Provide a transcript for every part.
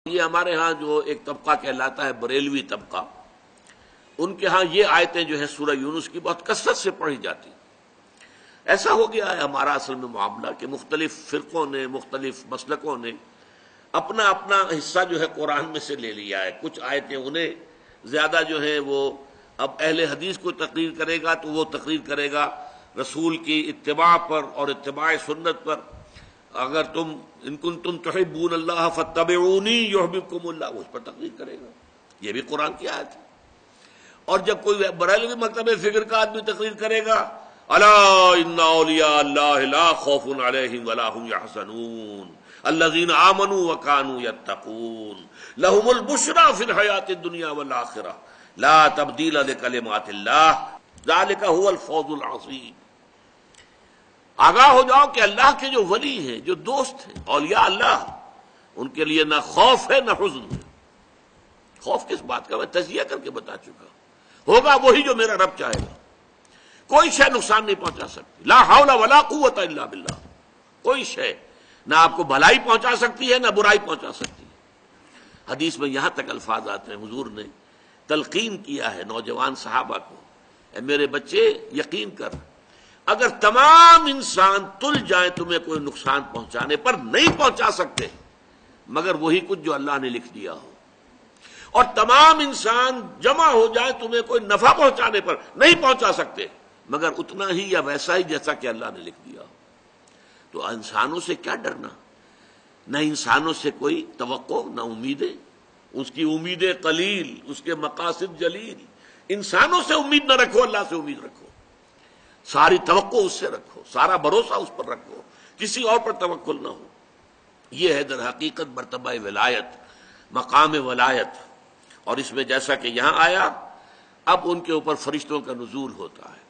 یہ ہمارے ہاں جو ایک طبقہ کہلاتا ہے بریلوی طبقہ، ان کے ہاں یہ آیتیں جو ہیں سورہ یونس کی بہت کثرت سے پڑھی جاتی. ایسا ہو گیا ہے ہمارا اصل میں معاملہ کہ مختلف فرقوں نے، مختلف مسلکوں نے اپنا اپنا حصہ جو ہے قرآن میں سے لے لیا ہے. کچھ آیتیں انہیں زیادہ جو ہیں وہ اب اہل حدیث کو تقریر کرے گا تو وہ تقریر کرے گا رسول کی اتباع پر اور اتباع سنت پر. اگر تم ان کنتم تحبون اللہ فاتبعونی یحببکم اللہ، اس پر تقریر کرے گا. یہ بھی قرآن کی آیت ہے. اور جب کوئی بریلوی مکتب فکر کا آدمی تقریر کرے گا الا ان اولیاء اللہ لا خوف علیہم ولا هم یحزنون الذین آمنوا وکانوا یتقون لهم البشری فی الحیاۃ الدنیا والآخرہ لا تبدیل لکلمات اللہ ذلک هو الفوز العظیم. آگاہ ہو جاؤ کہ اللہ کے جو ولی ہیں، جو دوست ہیں، اولیاء اللہ، ان کے لیے نہ خوف ہے نہ حزن ہے. خوف کس بات کا میں تجزیہ کر کے بتا چکا. ہوگا وہی جو میرا رب چاہے گا. کوئی شے نقصان نہیں پہنچا سکتی. لا حول ولا قوت الا باللہ. کوئی شے نہ آپ کو بھلائی پہنچا سکتی ہے نہ برائی پہنچا سکتی ہے. حدیث میں یہاں تک الفاظ آتے ہیں، حضور نے تلقین کیا ہے نوجوان صحابہ کو، اے میرے بچے یقین کر، اگر تمام انسان تل جائیں تمہیں کوئی نقصان پہنچانے پر نہیں پہنچا سکتے مگر وہی کچھ جو اللہ نے لکھ دیا ہو، اور تمام انسان جمع ہو جائیں تمہیں کوئی نفع پہنچانے پر نہیں پہنچا سکتے مگر اتنا ہی یا ویسا ہی جیسا کہ اللہ نے لکھ دیا ہو. تو انسانوں سے کیا ڈرنا؟ نہ انسانوں سے کوئی توقع نہ امیدیں. اس کی امیدیں قلیل، اس کے مقاصد جلیل. انسانوں سے امید نہ رکھو، اللہ سے امید رکھو. ساری توقع اس سے رکھو، سارا بھروسہ اس پر رکھو، کسی اور پر توکل نہ ہو. یہ ہے در حقیقت مرتبہ ولایت، مقام ولایت. اور اس میں جیسا کہ یہاں آیا، اب ان کے اوپر فرشتوں کا نزول ہوتا ہے.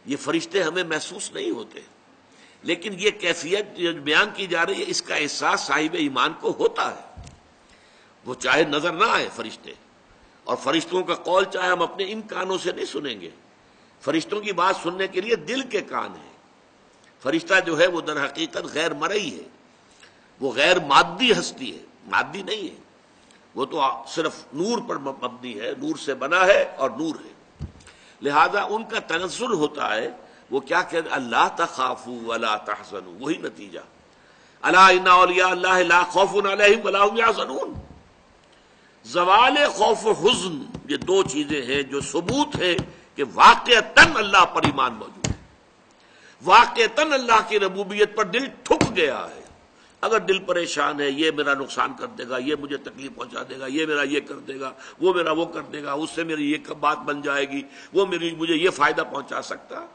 یہ فرشتے ہمیں محسوس نہیں ہوتے، لیکن یہ کیفیت جو بیان کی جا رہی ہے اس کا احساس صاحب ایمان کو ہوتا ہے. وہ چاہے نظر نہ آئے فرشتے، اور فرشتوں کا قول چاہے ہم اپنے ان کانوں سے نہیں سنیں گے. فرشتوں کی بات سننے کے لیے دل کے کان ہیں. فرشتہ جو ہے وہ در حقیقت غیر مرئی ہے، وہ غیر مادی ہستی ہے، مادی نہیں ہے. وہ تو صرف نور پر مبنی ہے، نور سے بنا ہے اور نور ہے. لہذا ان کا تنزل ہوتا ہے. وہ کیا کہتے ہیں؟ اللہ تخافوا ولا تحزنوا. وہی نتیجہ، الا ان اولیاء اللہ لا خوف علیہم ولا هم یحزنون. زوال خوف و حزن، یہ دو چیزیں ہیں جو ثبوت ہے کہ واقعتاً اللہ پر ایمان موجود ہے. واقعتاً اللہ کی ربوبیت پر دل ٹھک گیا ہے. اگر دل پریشان ہے، یہ میرا نقصان کر دے گا، یہ مجھے تکلیف پہنچا دے گا، یہ میرا یہ کر دے گا، وہ میرا وہ کر دے گا، اس سے میری یہ بات بن جائے گی، وہ مجھے یہ فائدہ پہنچا سکتا،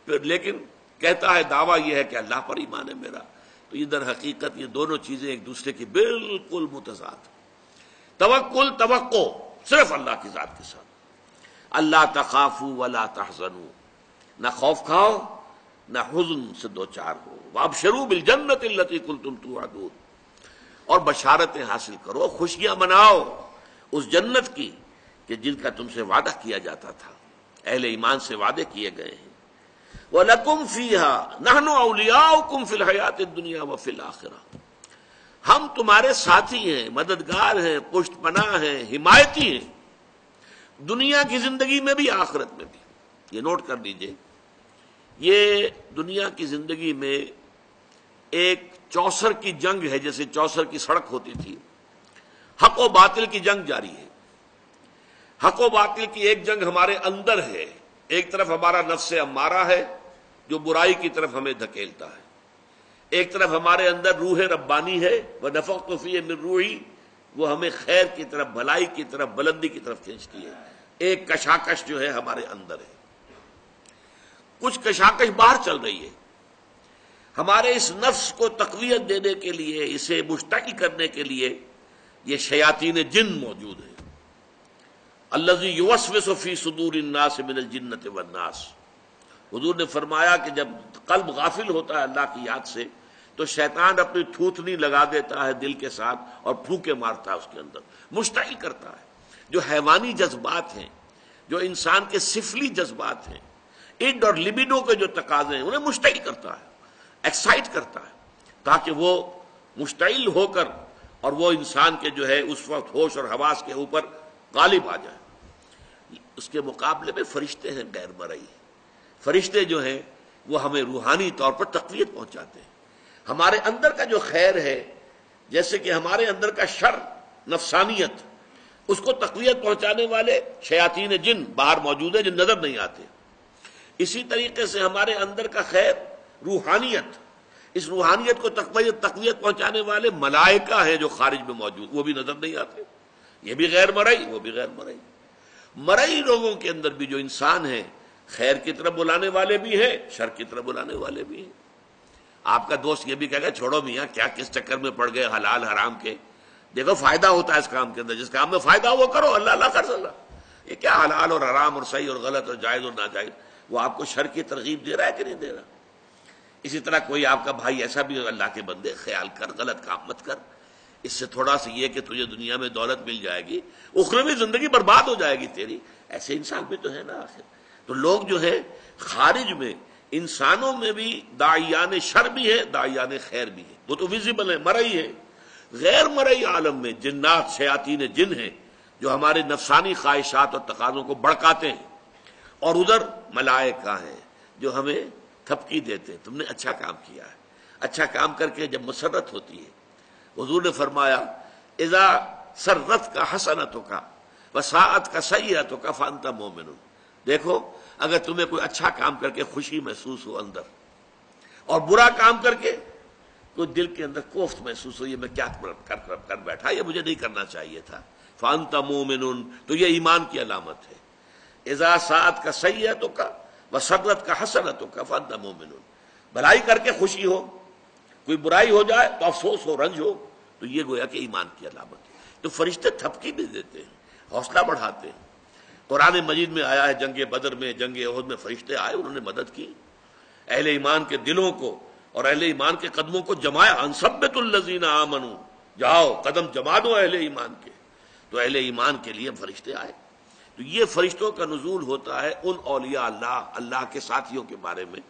پھر لیکن کہتا ہے دعویٰ یہ ہے کہ اللہ پر ایمان ہے میرا. تو یہ در حقیقت یہ دونوں چیزیں ایک دوسرے کی بالکل متضاد. توکل، توقع صرف اللہ کی ذات کے ساتھ. اللہ تخافوا ولا تحزنوا، نہ خوف کھاؤ نہ حزن سے دو چار ہو. وابشروا بالجنۃ التي كنتم توعدون، اور بشارتیں حاصل کرو، خوشیاں مناؤ اس جنت کی کہ جن کا تم سے وعدہ کیا جاتا تھا، اہل ایمان سے وعدے کیے گئے ہیں. وَلَكُمْ فِيهَا نَحْنُ أَوْلِيَاؤُكُمْ فِي الْحَيَاةِ الدُّنْيَا وَفِي الْآخِرَةِ. ہم تمہارے ساتھی ہیں، مددگار ہیں، پشت پناہ ہیں، حمایتی ہیں، دنیا کی زندگی میں بھی آخرت میں بھی. یہ نوٹ کر لیجئے، یہ دنیا کی زندگی میں ایک چوسر کی جنگ ہے. جیسے چوسر کی سڑک ہوتی تھی، حق و باطل کی جنگ جاری ہے. حق و باطل کی ایک جنگ ہمارے اندر ہے. ایک طرف ہمارا نفس امارہ ہے جو برائی کی طرف ہمیں دھکیلتا ہے، ایک طرف ہمارے اندر روح ربانی ہے، وَنَفَخْتُ فِيهِ مِن رُوحِي، وہ ہمیں خیر کی طرف، بھلائی کی طرف، بلندی کی طرف کھینچتی ہے. ایک کشاکش جو ہے ہمارے اندر ہے. کچھ کشاکش باہر چل رہی ہے. ہمارے اس نفس کو تقویت دینے کے لیے، اسے مشتعل کرنے کے لیے یہ شیاطین جن موجود ہیں. الذی یوسوس فی صدور الناس من الجنۃ والناس. حضور نے فرمایا کہ جب قلب غافل ہوتا ہے اللہ کی یاد سے تو شیطان اپنی تھوتنی لگا دیتا ہے دل کے ساتھ اور پھونکے مارتا ہے اس کے اندر، مشتعل کرتا ہے. جو حیوانی جذبات ہیں، جو انسان کے سفلی جذبات ہیں، اڈ اور لبیڈو کے جو تقاضے ہیں، انہیں مشتعل کرتا ہے، ایکسائٹ کرتا ہے، تاکہ وہ مشتعل ہو کر اور وہ انسان کے جو ہے اس وقت ہوش اور حواس کے اوپر غالب آ جائے. اس کے مقابلے میں فرشتے ہیں غیر مرئی. فرشتے جو ہیں وہ ہمیں روحانی طور پر تقویت پہنچاتے ہیں. ہمارے اندر کا جو خیر ہے، جیسے کہ ہمارے اندر کا شر، نفسانیت، اس کو تقویت پہنچانے والے شیاطین جن باہر موجود ہیں جو نظر نہیں آتے. اسی طریقے سے ہمارے اندر کا خیر، روحانیت، اس روحانیت کو تقویت پہنچانے والے ملائکہ ہیں جو خارج میں موجود، وہ بھی نظر نہیں آتے. یہ بھی غیر مرئی، وہ بھی غیر مرئی. مرئی لوگوں کے اندر بھی جو انسان ہیں، خیر کی طرف بلانے والے بھی ہیں، شر کی طرف بلانے والے بھی ہیں. آپ کا دوست یہ بھی کہے گا چھوڑو میاں کیا کس چکر میں پڑ گئے حلال حرام کے، دیکھو فائدہ ہوتا ہے اس کام کے اندر، جس کام میں فائدہ ہو وہ کرو، اللہ اللہ کر اللہ. یہ کیا حلال اور حرام اور صحیح اور غلط اور جائز اور ناجائز، وہ آپ کو شر کی ترغیب دے رہا ہے کہ نہیں دے رہا. اسی طرح کوئی آپ کا بھائی ایسا بھی، اللہ کے بندے خیال کر، غلط کام مت کر، اس سے تھوڑا سا یہ کہ تجھے دنیا میں دولت مل جائے گی، اخروی زندگی برباد ہو جائے گی تیری. ایسے انسان بھی تو ہے نا آخر. تو لوگ جو ہے خارج میں، انسانوں میں بھی داعیان شر بھی ہے، داعیان خیر بھی ہے، وہ تو ویزیبل ہے، مرئی ہے. غیر مرئی عالم میں جنات، شیاطین جن ہیں جو ہمارے نفسانی خواہشات اور تقاضوں کو بڑکاتے ہیں، اور ادھر ملائکہ ہیں جو ہمیں تھپکی دیتے ہیں، تم نے اچھا کام کیا ہے. اچھا کام کر کے جب مسرت ہوتی ہے، حضور نے فرمایا اذا سرت کا حسنتوں کا وساعت کا سیئتوں کا فانت مومن. دیکھو اگر تمہیں کوئی اچھا کام کر کے خوشی محسوس ہو اندر، اور برا کام کر کے کوئی دل کے اندر کوفت محسوس ہو، یہ میں کیا کر بیٹھا، یہ مجھے نہیں کرنا چاہیے تھا، فانت مومن، تو یہ ایمان کی علامت ہے. اذا ساعت کا سیئتوں کا وسرت کا حسنتوں کا فانت مومن. بھلائی کر کے خوشی ہو، کوئی برائی ہو جائے تو افسوس ہو، رنج ہو، تو یہ گویا کہ ایمان کی علامت ہے. تو فرشتے تھپکی بھی دیتے ہیں، حوصلہ بڑھاتے ہیں. قرآن مجید میں آیا ہے جنگ بدر میں، جنگ احد میں فرشتے آئے، انہوں نے مدد کی، اہل ایمان کے دلوں کو اور اہل ایمان کے قدموں کو جمایا. انثبت الذین آمنوا، جاؤ قدم جما دو اہل ایمان کے. تو اہل ایمان کے لیے فرشتے آئے. تو یہ فرشتوں کا نزول ہوتا ہے ان اولیاء اللہ، اللہ کے ساتھیوں کے بارے میں.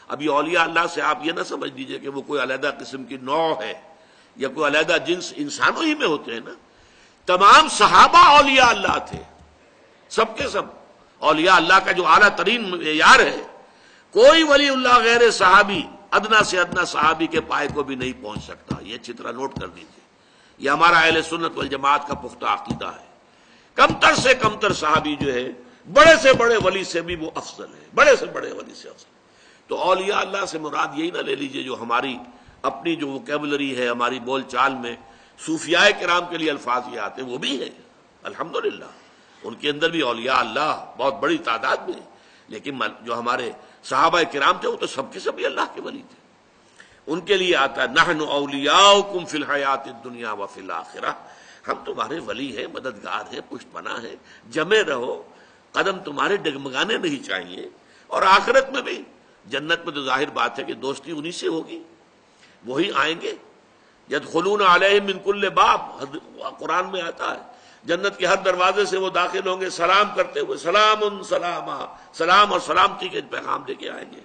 اب یہ اولیاء اللہ سے آپ یہ نہ سمجھ لیجئے کہ وہ کوئی علیحدہ قسم کی نوع ہے یا کوئی علیحدہ جنس، انسانوں ہی میں ہوتے ہیں نا. تمام صحابہ اولیاء اللہ تھے، سب کے سب. اولیاء اللہ کا جو اعلیٰ ترین معیار ہے، کوئی ولی اللہ غیر صحابی ادنا سے ادنا صحابی کے پائے کو بھی نہیں پہنچ سکتا. یہ اچھی طرح نوٹ کر لیجیے، یہ ہمارا اہل سنت والجماعت کا پختہ عقیدہ ہے. کمتر سے کمتر صحابی جو ہے بڑے سے بڑے ولی سے بھی وہ افضل ہے، بڑے سے بڑے ولی سے افضل. تو اولیاء اللہ سے مراد یہی نہ لے لیجیے جو ہماری اپنی جو ووکیبلری ہے، ہماری بول چال میں صوفیاء کرام کے لیے الفاظ یہ آتے ہیں، وہ بھی ہیں الحمدللہ، ان کے اندر بھی اولیاء اللہ بہت بڑی تعداد میں. لیکن جو ہمارے صحابہ کرام تھے وہ تو سب کے سب اللہ کے ولی تھے. ان کے لیے آتا ہے نحن اولیاؤکم فی الحیات الدنیا وفی الآخرہ، ہم تمہارے ولی ہیں، مددگار ہیں، پشت پناہ ہیں، جمے رہو، قدم تمہارے ڈگمگانے نہیں چاہیے. اور آخرت میں بھی، جنت میں تو ظاہر بات ہے کہ دوستی انہی سے ہوگی، وہی آئیں گے. یدخلون علیہم من کل باب، قرآن میں آتا ہے جنت کے ہر دروازے سے وہ داخل ہوں گے سلام کرتے ہوئے، سلام سلاما، سلام اور سلامتی کے پیغام دے کے آئیں گے.